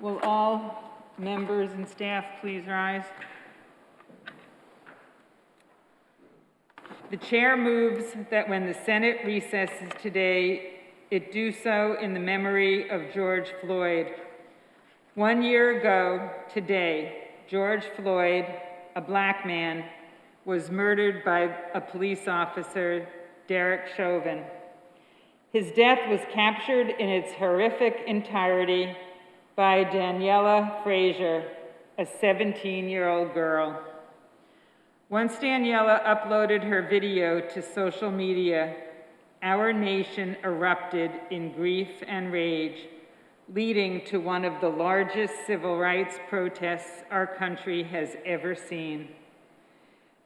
Will all members and staff please rise? The chair moves that when the Senate recesses today, it do so in the memory of George Floyd. 1 year ago today, George Floyd, a black man, was murdered by a police officer, Derek Chauvin. His death was captured in its horrific entirety by Daniela Frazier, a 17-year-old girl. Once Daniela uploaded her video to social media, our nation erupted in grief and rage, leading to one of the largest civil rights protests our country has ever seen.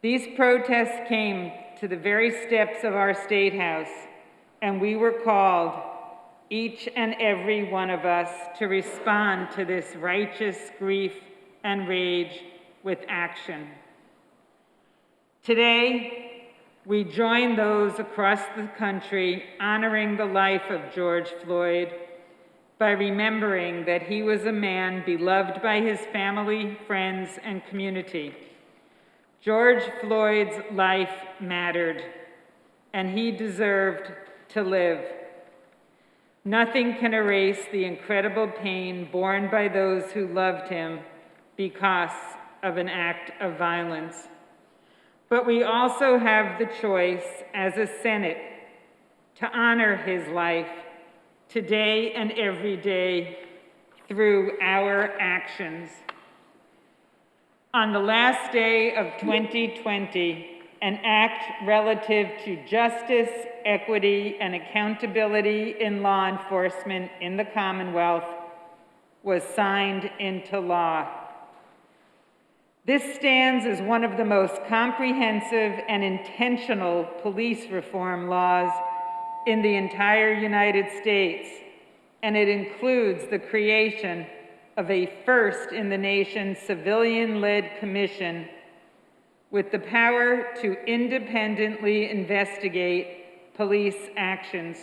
These protests came to the very steps of our State House, and we were called, each and every one of us, to respond to this righteous grief and rage with action. Today, we join those across the country honoring the life of George Floyd by remembering that he was a man beloved by his family, friends, and community. George Floyd's life mattered, and he deserved to live. Nothing can erase the incredible pain borne by those who loved him because of an act of violence. But we also have the choice as a Senate to honor his life today and every day through our actions. On the last day of 2020, an act relative to justice, equity, and accountability in law enforcement in the Commonwealth was signed into law. This stands as one of the most comprehensive and intentional police reform laws in the entire United States, and it includes the creation of a first-in-the-nation civilian-led commission with the power to independently investigate police actions.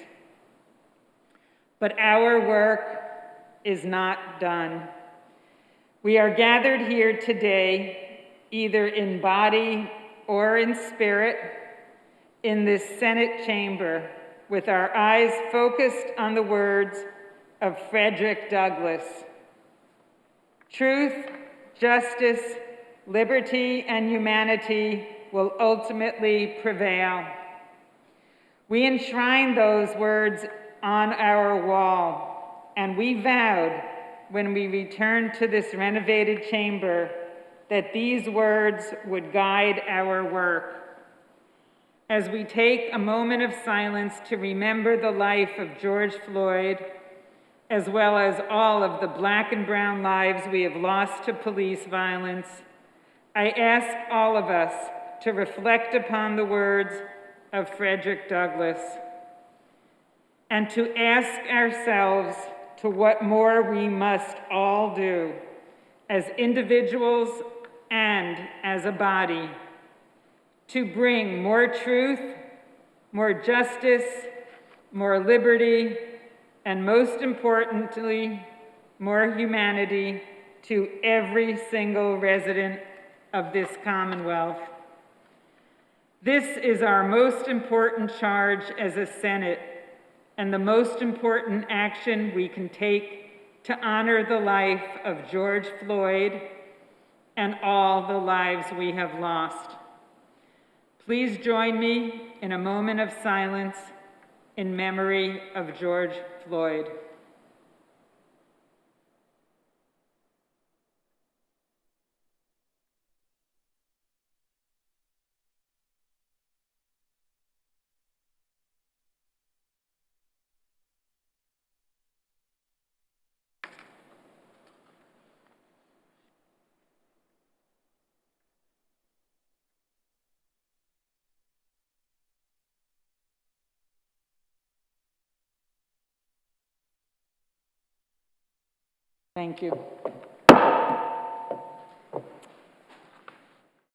But our work is not done. We are gathered here today, either in body or in spirit, in this Senate chamber, with our eyes focused on the words of Frederick Douglass. Truth, justice, liberty, and humanity will ultimately prevail. We enshrine those words on our wall, and we vowed when we returned to this renovated chamber that these words would guide our work. As we take a moment of silence to remember the life of George Floyd, as well as all of the Black and brown lives we have lost to police violence, I ask all of us to reflect upon the words of Frederick Douglass and to ask ourselves to what more we must all do as individuals and as a body to bring more truth, more justice, more liberty, and most importantly, more humanity to every single resident of this Commonwealth. This is our most important charge as a Senate and the most important action we can take to honor the life of George Floyd and all the lives we have lost. Please join me in a moment of silence in memory of George Floyd. Thank you.